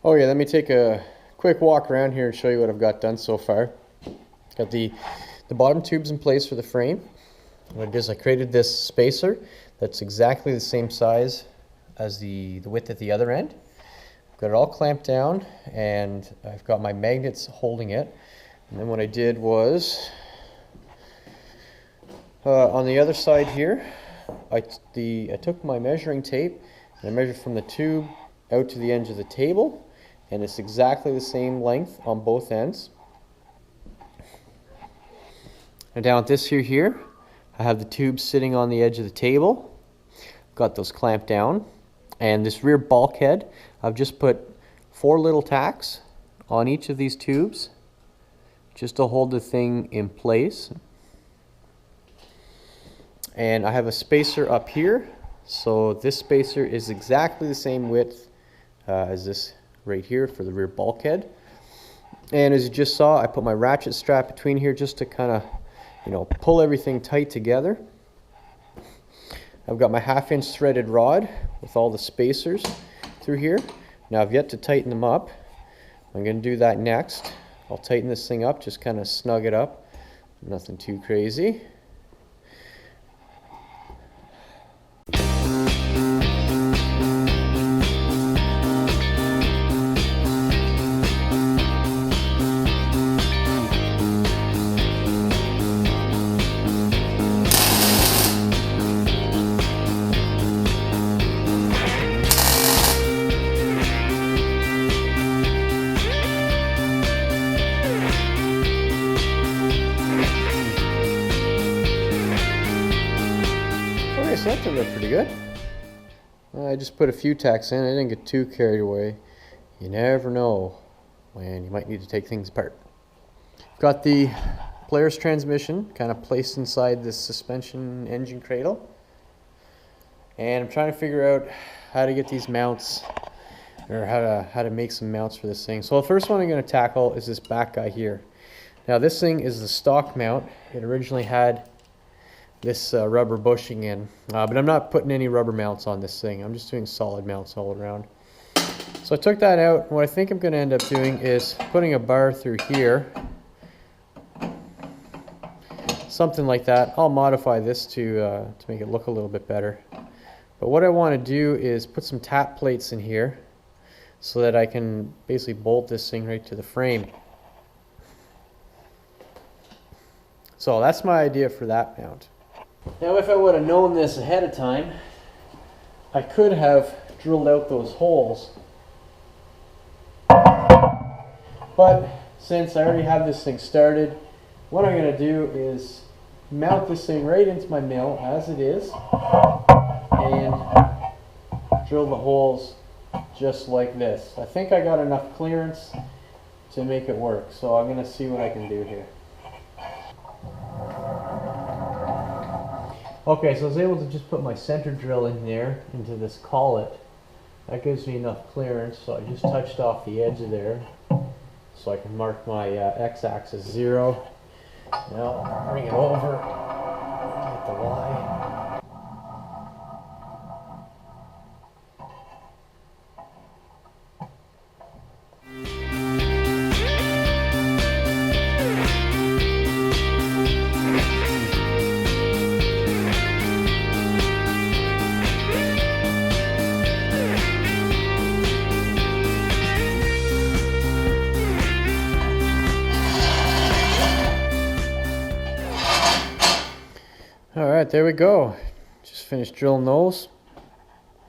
Okay, let me take a quick walk around here and show you what I've got done so far. Got the bottom tubes in place for the frame. What I did is I created this spacer that's exactly the same size as the width at the other end. I've got it all clamped down and I've got my magnets holding it. And then what I did was on the other side here, I took my measuring tape and I measured from the tube out to the edge of the table, and it's exactly the same length on both ends. And down at this here, I have the tubes sitting on the edge of the table. Got those clamped down. And this rear bulkhead, I've just put 4 little tacks on each of these tubes just to hold the thing in place. And I have a spacer up here. So this spacer is exactly the same width as this right here for the rear bulkhead. And as you just saw, I put my ratchet strap between here just to kind of, pull everything tight together. I've got my 1/2 inch threaded rod with all the spacers through here. Now I've yet to tighten them up. I'm going to do that next. I'll tighten this thing up, just kind of snug it up. Nothing too crazy. So that turned out pretty good. I just put a few tacks in. I didn't get too carried away. You never know when you might need to take things apart. Got the Polaris transmission kind of placed inside this suspension engine cradle. And I'm trying to figure out how to get these mounts, or how to make some mounts for this thing. So the first one I'm going to tackle is this back guy here. Now this thing is the stock mount. It originally had this rubber bushing in, but I'm not putting any rubber mounts on this thing. I'm just doing solid mounts all around. So I took that out. What I think I'm going to end up doing is putting a bar through here, something like that. I'll modify this to make it look a little bit better. But what I want to do is put some tap plates in here so that I can basically bolt this thing right to the frame. So that's my idea for that mount. Now if I would have known this ahead of time, I could have drilled out those holes. But since I already have this thing started, what I'm going to do is mount this thing right into my mill as it is and drill the holes just like this. I think I got enough clearance to make it work, so I'm going to see what I can do here. Okay, so I was able to just put my center drill in there into this collet. That gives me enough clearance, so I just touched off the edge of there so I can mark my x-axis 0. Now bring it over, get the Y. Alright, there we go. Just finished drilling those.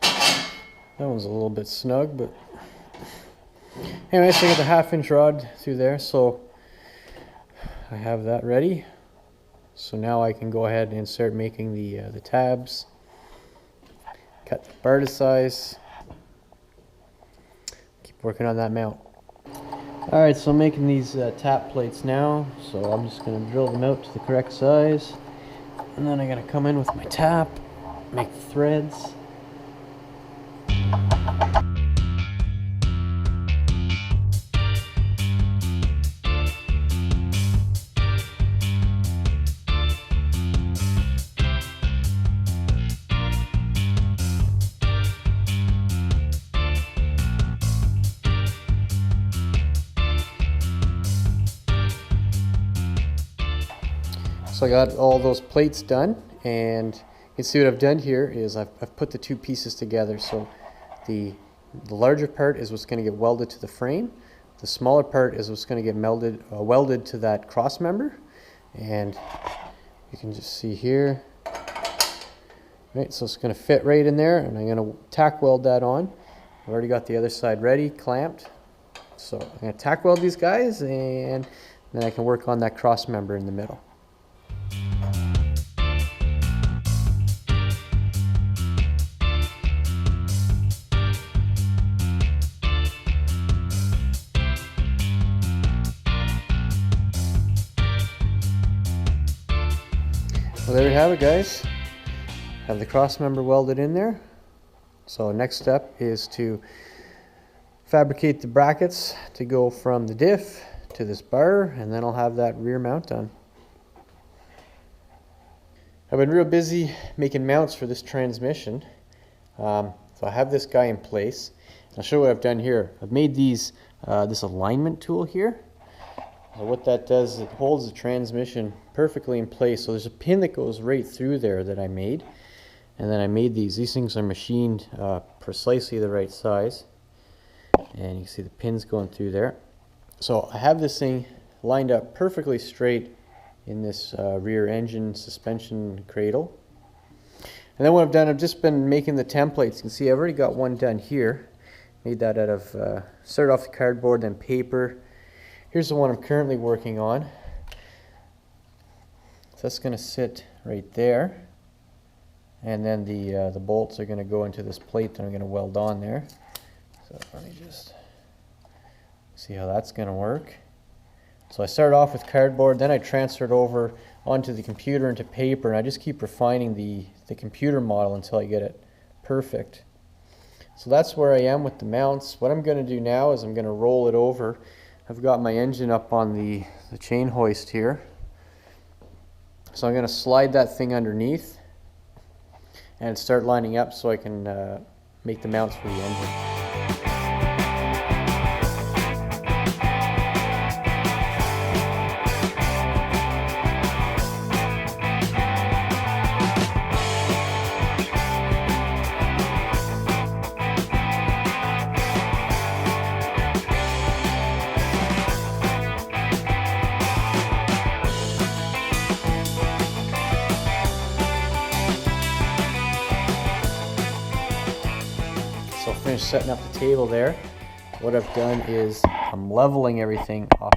That one's a little bit snug, but anyway, so I got the 1/2 inch rod through there, so I have that ready. So now I can go ahead and start making the tabs. Cut the bar to size. Keep working on that mount. Alright, so I'm making these tap plates now, so I'm just going to drill them out to the correct size. And then I'm going to come in with my tap, make the threads. So I got all those plates done, and you can see what I've done here is I've put the two pieces together. So the larger part is what's going to get welded to the frame. The smaller part is what's going to get welded to that cross member. And you can just see here, right, so it's going to fit right in there, and I'm going to tack weld that on. I've already got the other side ready, clamped. So I'm going to tack weld these guys, and then I can work on that cross member in the middle. Well, there we have it, guys. Have the cross member welded in there. So next step is to fabricate the brackets to go from the diff to this bar, and then I'll have that rear mount done. I've been real busy making mounts for this transmission. So I have this guy in place. I'll show you what I've done here. I've made these this alignment tool here. So what that does is it holds the transmission perfectly in place. So there's a pin that goes right through there that I made. And then I made these. These things are machined precisely the right size. And you can see the pins going through there. So I have this thing lined up perfectly straight in this rear engine suspension cradle. And then what I've done, I've just been making the templates. You can see I've already got one done here. Made that out of, started off the cardboard, then paper. Here's the one I'm currently working on. So that's going to sit right there. And then the bolts are going to go into this plate that I'm going to weld on there. So let me just see how that's going to work. So I started off with cardboard, then I transferred over onto the computer into paper, and I just keep refining the computer model until I get it perfect. So that's where I am with the mounts. What I'm going to do now is I'm going to roll it over. I've got my engine up on the chain hoist here. So I'm going to slide that thing underneath and start lining up so I can make the mounts for the engine. So finished setting up the table there. What I've done is I'm leveling everything off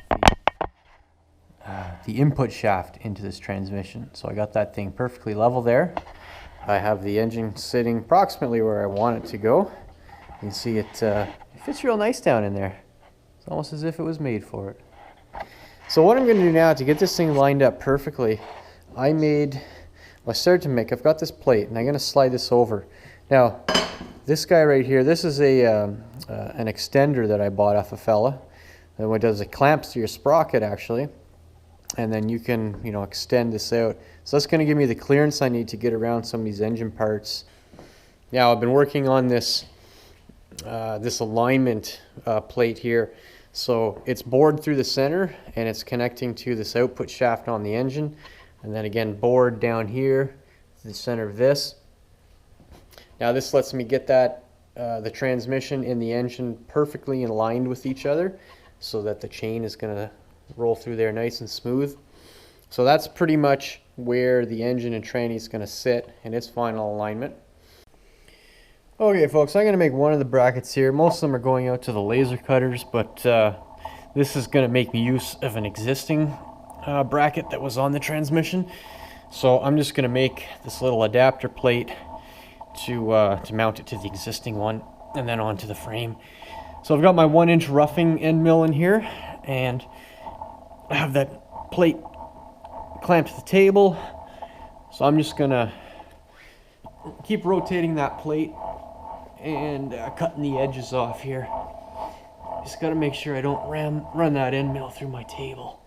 the input shaft into this transmission. So I got that thing perfectly level there. I have the engine sitting approximately where I want it to go. You can see it fits real nice down in there. It's almost as if it was made for it. So what I'm going to do now to get this thing lined up perfectly, I've got this plate, and I'm going to slide this over. Now, this guy right here, this is an extender that I bought off a fella. And what it does, it clamps to your sprocket actually, and then you can extend this out. So that's going to give me the clearance I need to get around some of these engine parts. Now I've been working on this alignment plate here. So it's bored through the center, and it's connecting to this output shaft on the engine, and then again bored down here to the center of this. Now this lets me get the transmission and the engine perfectly aligned with each other so that the chain is going to roll through there nice and smooth. So that's pretty much where the engine and tranny is going to sit in its final alignment. Okay folks, I'm going to make one of the brackets here. Most of them are going out to the laser cutters, but this is going to make me use of an existing bracket that was on the transmission. So I'm just going to make this little adapter plate to mount it to the existing one and then onto the frame. So I've got my 1-inch roughing end mill in here, and I have that plate clamped to the table. So I'm just gonna keep rotating that plate and cutting the edges off here. Just gotta make sure I don't run that end mill through my table.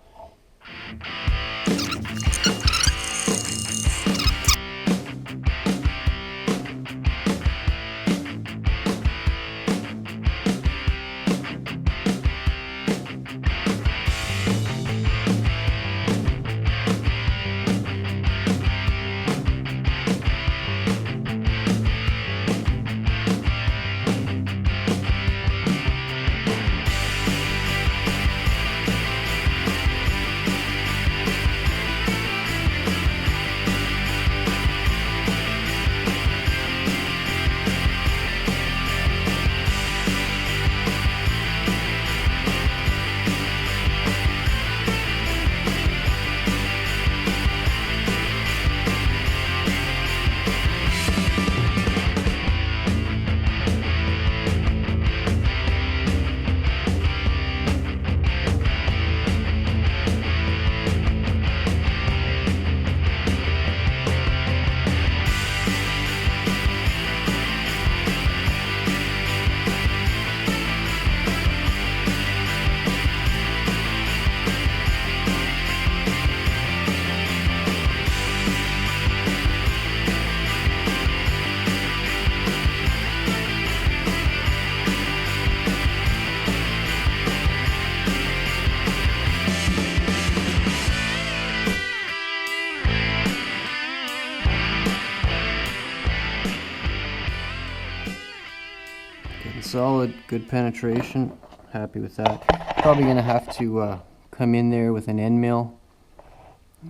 solid, good penetration. Happy with that. Probably gonna have to come in there with an end mill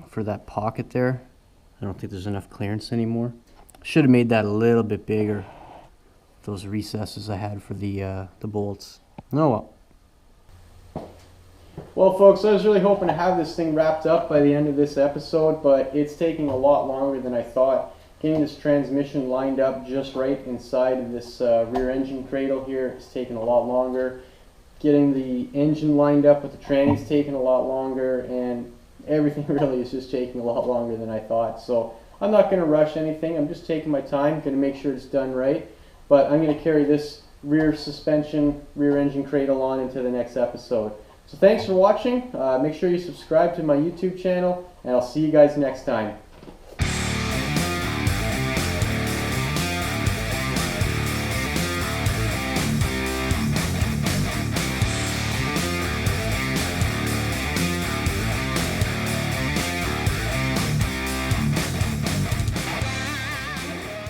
for that pocket there. I don't think there's enough clearance anymore. Should have made that a little bit bigger. Those recesses I had for the bolts. Oh well. Well, folks, I was really hoping to have this thing wrapped up by the end of this episode, but it's taking a lot longer than I thought. Getting this transmission lined up just right inside of this rear engine cradle here is taking a lot longer. Getting the engine lined up with the tranny is taking a lot longer, and everything really is just taking a lot longer than I thought. So I'm not going to rush anything. I'm just taking my time, going to make sure it's done right. But I'm going to carry this rear suspension, rear engine cradle on into the next episode. So thanks for watching. Make sure you subscribe to my YouTube channel, and I'll see you guys next time.